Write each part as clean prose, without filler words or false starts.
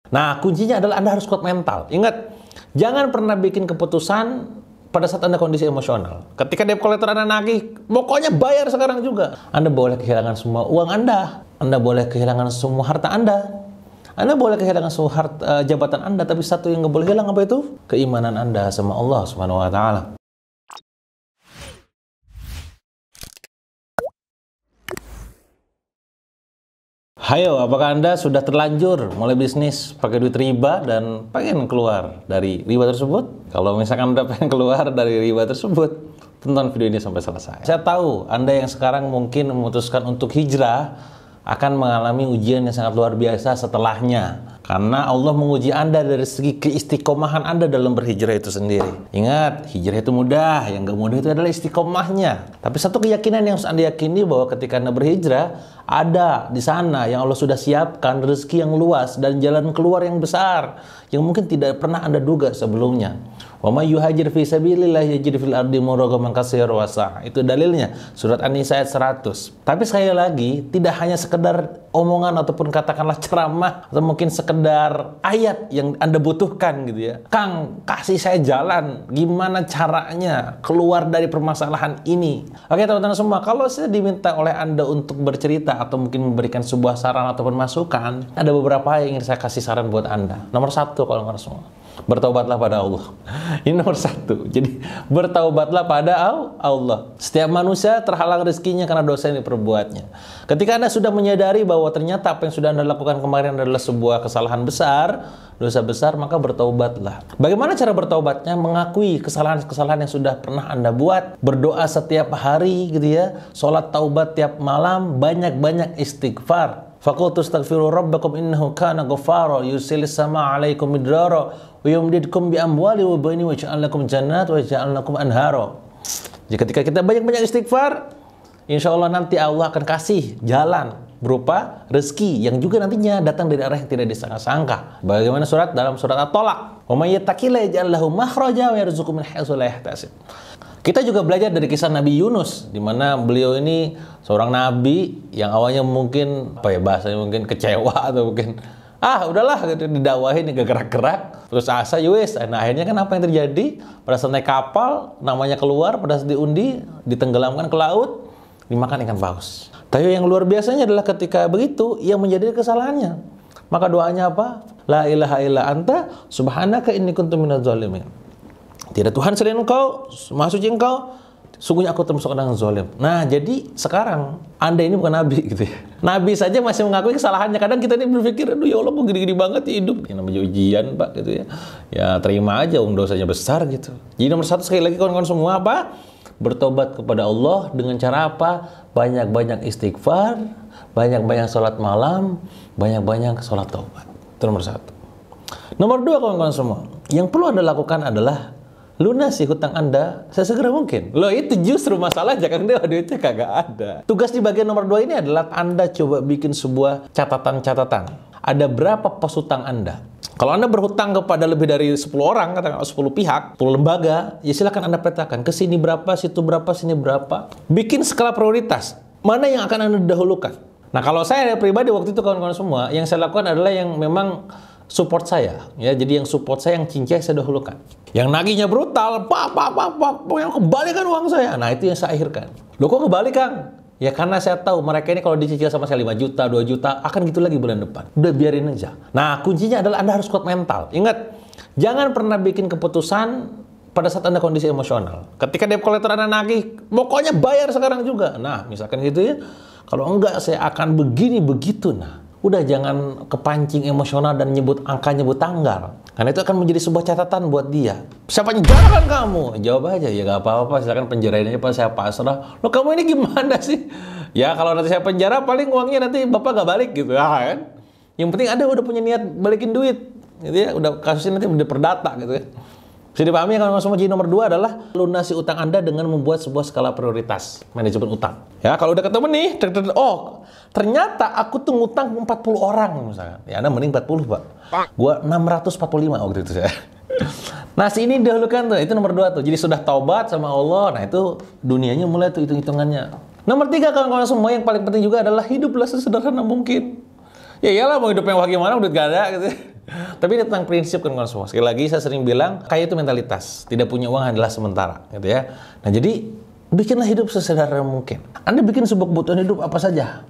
Nah, kuncinya adalah Anda harus kuat mental. Ingat, jangan pernah bikin keputusan pada saat Anda kondisi emosional. Ketika debt collector Anda nagih, pokoknya bayar sekarang juga. Anda boleh kehilangan semua uang Anda. Anda boleh kehilangan semua harta Anda. Anda boleh kehilangan semua jabatan Anda, tapi satu yang nggak boleh hilang apa itu? Keimanan Anda sama Allah Subhanahu wa Ta'ala. Hayo, apakah Anda sudah terlanjur mulai bisnis pakai duit riba dan pengen keluar dari riba tersebut? Kalau misalkan Anda pengen keluar dari riba tersebut, tonton video ini sampai selesai. Saya tahu Anda yang sekarang mungkin memutuskan untuk hijrah akan mengalami ujian yang sangat luar biasa setelahnya. Karena Allah menguji Anda dari segi keistiqomahan Anda dalam berhijrah itu sendiri. Ingat, hijrah itu mudah, yang gak mudah itu adalah istiqomahnya. Tapi satu keyakinan yang harus Anda yakini bahwa ketika Anda berhijrah, ada di sana yang Allah sudah siapkan rezeki yang luas dan jalan keluar yang besar yang mungkin tidak pernah Anda duga sebelumnya. Wa may yuhajir fi sabilillah yajid fil ardi muragaman katsira wa sa'a. Itu dalilnya surat An-Nisa ayat 100. Tapi sekali lagi tidak hanya sekedar omongan ataupun katakanlah ceramah atau mungkin sekedar ayat yang Anda butuhkan gitu ya. Kang, kasih saya jalan gimana caranya keluar dari permasalahan ini. Oke teman-teman semua, kalau saya diminta oleh Anda untuk bercerita atau mungkin memberikan sebuah saran ataupun masukan, ada beberapa yang ingin saya kasih saran buat Anda. Nomor satu, kalau nggak semua, bertaubatlah pada Allah. Ini nomor satu. Jadi bertaubatlah pada Allah. Setiap manusia terhalang rezekinya karena dosa yang diperbuatnya. Ketika Anda sudah menyadari bahwa ternyata apa yang sudah Anda lakukan kemarin adalah sebuah kesalahan besar, dosa besar, maka bertaubatlah. Bagaimana cara bertaubatnya? Mengakui kesalahan-kesalahan yang sudah pernah Anda buat, berdoa setiap hari gitu ya, sholat taubat tiap malam, banyak-banyak istighfar. Faqultu astaghfiru rabbakum innahu kana ghaffara yursilis samaa 'alaikum midrara wa yumdidkum bi amwali wa baini wa ja'al lakum jannat wa ja'al lakum anhara. Jadi ketika kita banyak-banyak istighfar, insya Allah nanti Allah akan kasih jalan berupa rezeki yang juga nantinya datang dari arah yang tidak disangka-sangka. Bagaimana dalam surat At-Tolak? Wa may yattaqillaha yaj'al lahu makhraja wa yarzuqhu min haitsu la yahtasib. Kita juga belajar dari kisah Nabi Yunus, di mana beliau ini seorang nabi yang awalnya mungkin bahasanya mungkin kecewa atau mungkin udahlah gitu, didakwahin gak gerak-gerak, terus asa yowes. Nah akhirnya kan apa yang terjadi? Pada saat naik kapal, namanya keluar, pada saat diundi, ditenggelamkan ke laut, dimakan ikan paus. Tapi yang luar biasanya adalah ketika begitu, ia menjadi kesalahannya. Maka doanya apa? La ilaha illa anta subhanaka inni kuntu minadz zalimin. Tidak Tuhan selain Engkau, Maha Suci Engkau, sungguhnya aku termasuk orang zalim. Nah, jadi sekarang Anda ini bukan nabi gitu ya. Nabi saja masih mengakui kesalahannya. Kadang kita ini berpikir, aduh ya Allah kok gini-gini banget ya hidup. Ini namanya ujian, Pak, gitu ya. Ya terima aja, dosanya besar gitu. Jadi nomor satu sekali lagi kawan-kawan semua apa? Bertobat kepada Allah dengan cara apa? Banyak-banyak istighfar, banyak-banyak sholat malam, banyak-banyak sholat taubat. Itu nomor satu. Nomor dua kawan-kawan semua, yang perlu Anda lakukan adalah lunasi hutang Anda sesegera mungkin. Loh itu justru masalah, jangan dewa duitnya kagak ada. Tugas di bagian nomor 2 ini adalah Anda coba bikin sebuah catatan-catatan. Ada berapa pos hutang Anda? Kalau Anda berhutang kepada lebih dari 10 orang, katakanlah 10 pihak, 10 lembaga, ya silakan Anda petakan. Ke sini berapa, situ berapa, sini berapa. Bikin skala prioritas. Mana yang akan Anda dahulukan? Nah kalau saya pribadi waktu itu kawan-kawan semua, yang saya lakukan adalah yang memang support saya, ya. Jadi yang support saya, yang cincai saya dahulukan. Yang nagihnya brutal, yang kembalikan uang saya. Nah itu yang saya akhirkan. Loh kok kembali Kang? Ya karena saya tahu mereka ini kalau dicicil sama saya 5 juta, 2 juta, akan gitu lagi bulan depan. Udah biarin aja. Nah kuncinya adalah Anda harus kuat mental. Ingat, jangan pernah bikin keputusan pada saat Anda kondisi emosional. Ketika debt collector Anda nagih, pokoknya bayar sekarang juga. Nah misalkan gitu ya, kalau enggak saya akan begini begitu. Nah udah jangan kepancing emosional dan nyebut angka, nyebut tanggal. Karena itu akan menjadi sebuah catatan buat dia. Siapa penjarakan kamu? Jawab aja, ya gak apa-apa, silakan penjarain aja Pak, saya pasrah. Loh kamu ini gimana sih? Ya kalau nanti saya penjara paling uangnya nanti Bapak gak balik gitu kan. Yang penting Anda udah punya niat balikin duit gitu ya, udah kasusnya nanti udah perdata gitu ya. Bisa dipahami ya kalau semua. Jadi nomor 2 adalah lunasi utang Anda dengan membuat sebuah skala prioritas manajemen utang. Ya kalau udah ketemu nih, oh ternyata aku tuh ngutang 40 orang misalkan. Ya Anda mending 40 Pak. Gua 645 waktu itu saya. Nah ini dahulukan tuh, itu nomor 2 tuh. Jadi sudah taubat sama Allah, nah itu dunianya mulai tuh hitung-hitungannya. Nomor 3 kawan-kawan semua, yang paling penting juga adalah hiduplah sesederhana mungkin. Ya iyalah mau hidup yang gimana udah gak ada gitu. Tapi ini tentang prinsip kan semua. Sekali lagi saya sering bilang, kaya itu mentalitas. Tidak punya uang adalah sementara, gitu ya. Nah, jadi bikinlah hidup sesederhana mungkin. Anda bikin sebuah kebutuhan hidup apa saja.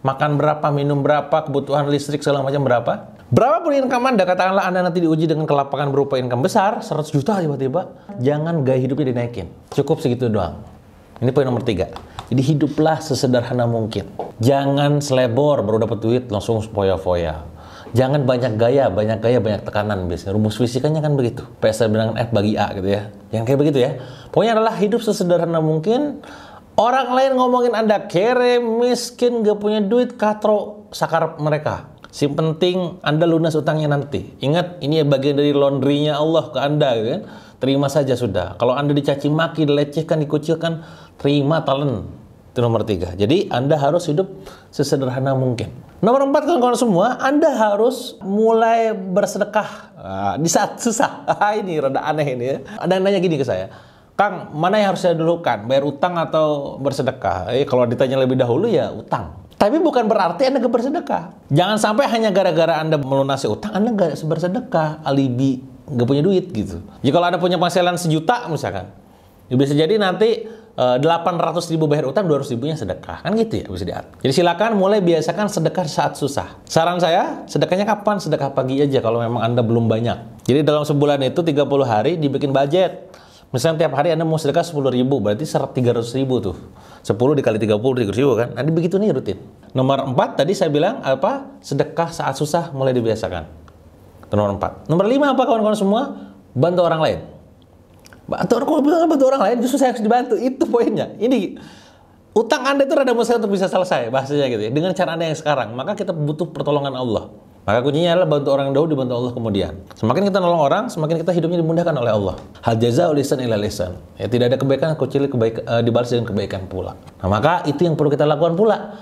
Makan berapa, minum berapa, kebutuhan listrik segala macam berapa. Berapapun income Anda, katakanlah Anda nanti diuji dengan kelapangan berupa income besar, 100 juta tiba-tiba, jangan gaya hidupnya dinaikin. Cukup segitu doang. Ini poin nomor 3. Jadi hiduplah sesederhana mungkin. Jangan selebor baru dapat duit langsung foya-foya. Jangan banyak gaya, banyak tekanan biasanya. Rumus fisikanya kan begitu. PS dengan F bagi A gitu ya. Jangan kayak begitu ya. Pokoknya adalah hidup sesederhana mungkin. Orang lain ngomongin Anda kere, miskin, gak punya duit, katro, sakar mereka. Yang penting Anda lunas utangnya nanti. Ingat, ini bagian dari laundry-nya Allah ke Anda gitu kan. Terima saja sudah. Kalau Anda dicaci maki, dilecehkan, dikucilkan, terima talen. Itu nomor 3. Jadi Anda harus hidup sesederhana mungkin. Nomor 4, kawan-kawan semua, Anda harus mulai bersedekah di saat susah. Ini rada aneh ini ya. Ada yang nanya gini ke saya, Kang, mana yang harus saya dulukan? Bayar utang atau bersedekah? Kalau ditanya lebih dahulu ya utang. Tapi bukan berarti Anda gak bersedekah. Jangan sampai hanya gara-gara Anda melunasi utang, Anda gak bersedekah. Alibi, gak punya duit gitu. Jadi kalau Anda punya penghasilan 1 juta misalkan, ya bisa jadi nanti 800.000 bayar utang, 200.000-nya sedekah. Kan gitu ya, bisa diatur. Jadi silakan mulai biasakan sedekah saat susah. Saran saya, sedekahnya kapan? Sedekah pagi aja kalau memang Anda belum banyak. Jadi dalam sebulan itu 30 hari dibikin budget. Misalnya tiap hari Anda mau sedekah 10.000, berarti 300.000 tuh. 10 dikali 30, 300.000 kan? Nanti begitu nih rutin. Nomor 4, tadi saya bilang apa? Sedekah saat susah mulai dibiasakan. Itu nomor 4. Nomor 5 apa kawan-kawan semua? Bantu orang lain. Bantu orang lain, justru saya harus dibantu. Itu poinnya. Ini utang Anda itu rada mustahil untuk bisa selesai, bahasanya gitu ya. Dengan cara Anda yang sekarang, maka kita butuh pertolongan Allah. Maka kuncinya adalah bantu orang dahulu, dibantu Allah kemudian. Semakin kita nolong orang, semakin kita hidupnya dimudahkan oleh Allah. Hal jazaa'ul ihsan illa ihsan. Ya, tidak ada kebaikan kecuali dibalas dengan kebaikan pula. Nah, maka itu yang perlu kita lakukan pula.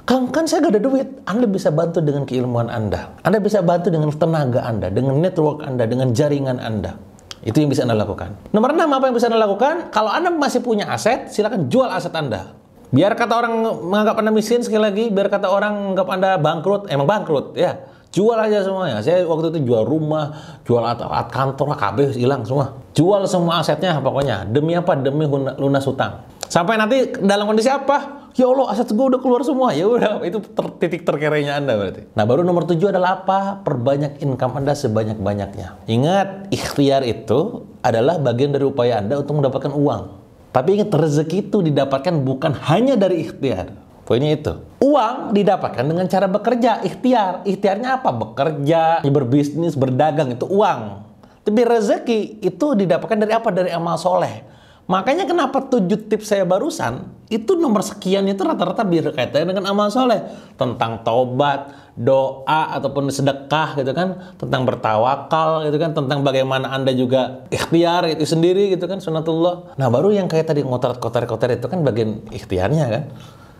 Kang, kan saya gak ada duit. Anda bisa bantu dengan keilmuan Anda. Anda bisa bantu dengan tenaga Anda, dengan network Anda, dengan jaringan Anda. Itu yang bisa Anda lakukan. Nomor 6, apa yang bisa Anda lakukan? Kalau Anda masih punya aset, silakan jual aset Anda. Biar kata orang menganggap Anda miskin, sekali lagi, biar kata orang menganggap Anda bangkrut, emang bangkrut, ya. Jual aja semuanya. Saya waktu itu jual rumah, jual alat kantor, KB hilang semua. Jual semua asetnya pokoknya. Demi apa? Demi lunas hutang. Sampai nanti dalam kondisi apa? Ya Allah, aset gue udah keluar semua. Ya udah, itu titik terkerenya Anda berarti. Nah, baru nomor 7 adalah apa? Perbanyak income Anda sebanyak-banyaknya. Ingat, ikhtiar itu adalah bagian dari upaya Anda untuk mendapatkan uang. Tapi ingat, rezeki itu didapatkan bukan hanya dari ikhtiar. Poinnya itu. Uang didapatkan dengan cara bekerja, ikhtiar. Ikhtiarnya apa? Bekerja, berbisnis, berdagang, itu uang. Tapi rezeki itu didapatkan dari apa? Dari amal soleh. Makanya kenapa 7 tips saya barusan, itu nomor sekian itu rata-rata berkaitan dengan amal soleh. Tentang taubat, doa, ataupun sedekah gitu kan. Tentang bertawakal gitu kan. Tentang bagaimana Anda juga ikhtiar itu sendiri gitu kan, sunatullah. Nah, baru yang kayak tadi ngotor-kotor itu kan bagian ikhtiarnya kan.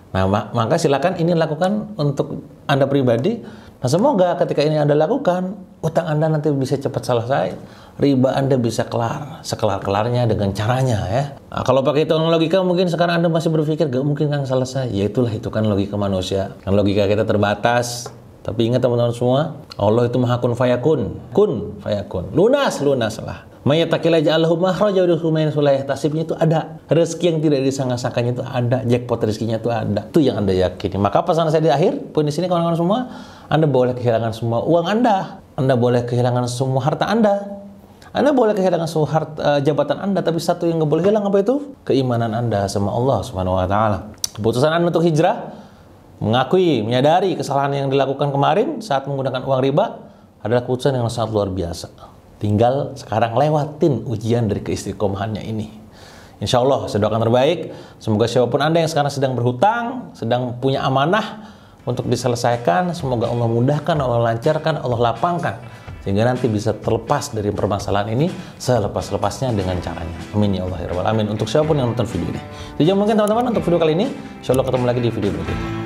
Nah, maka silakan ini lakukan untuk Anda pribadi. Nah, semoga ketika ini Anda lakukan, utang Anda nanti bisa cepat selesai, riba Anda bisa kelar, sekelar-kelarnya dengan caranya ya. Nah, kalau pakai hitungan logika mungkin sekarang Anda masih berpikir gak mungkin kan selesai. Ya itulah, itu kan logika manusia. Kan logika kita terbatas. Tapi ingat teman-teman semua, Allah itu maha kun fayakun. Kun fayakun. Lunas lah. Mayatakillah ja'allahu makhraja wa yarzuqhu min haytsu la yahtasibnya itu ada. Rezeki yang tidak disangka-sangkanya itu ada, jackpot rezekinya itu ada. Itu yang Anda yakini. Maka pesan saya di akhir, poin di sini kawan-kawan semua, Anda boleh kehilangan semua uang Anda. Anda boleh kehilangan semua harta Anda. Anda boleh kehilangan semua jabatan Anda, tapi satu yang nggak boleh hilang apa itu? Keimanan Anda sama Allah Subhanahu wa taala. Keputusan Anda untuk hijrah, mengakui, menyadari kesalahan yang dilakukan kemarin saat menggunakan uang riba adalah keputusan yang sangat luar biasa. Tinggal sekarang lewatin ujian dari keistiqomahannya ini. Insya Allah, saya doakan terbaik. Semoga siapapun Anda yang sekarang sedang berhutang, sedang punya amanah untuk diselesaikan, semoga Allah mudahkan, Allah lancarkan, Allah lapangkan. Sehingga nanti bisa terlepas dari permasalahan ini selepas-lepasnya dengan caranya. Amin ya Allah ya Rabbal Alamin. Untuk siapapun yang nonton video ini. Jadi mungkin teman-teman untuk video kali ini. Insya Allah ketemu lagi di video berikutnya.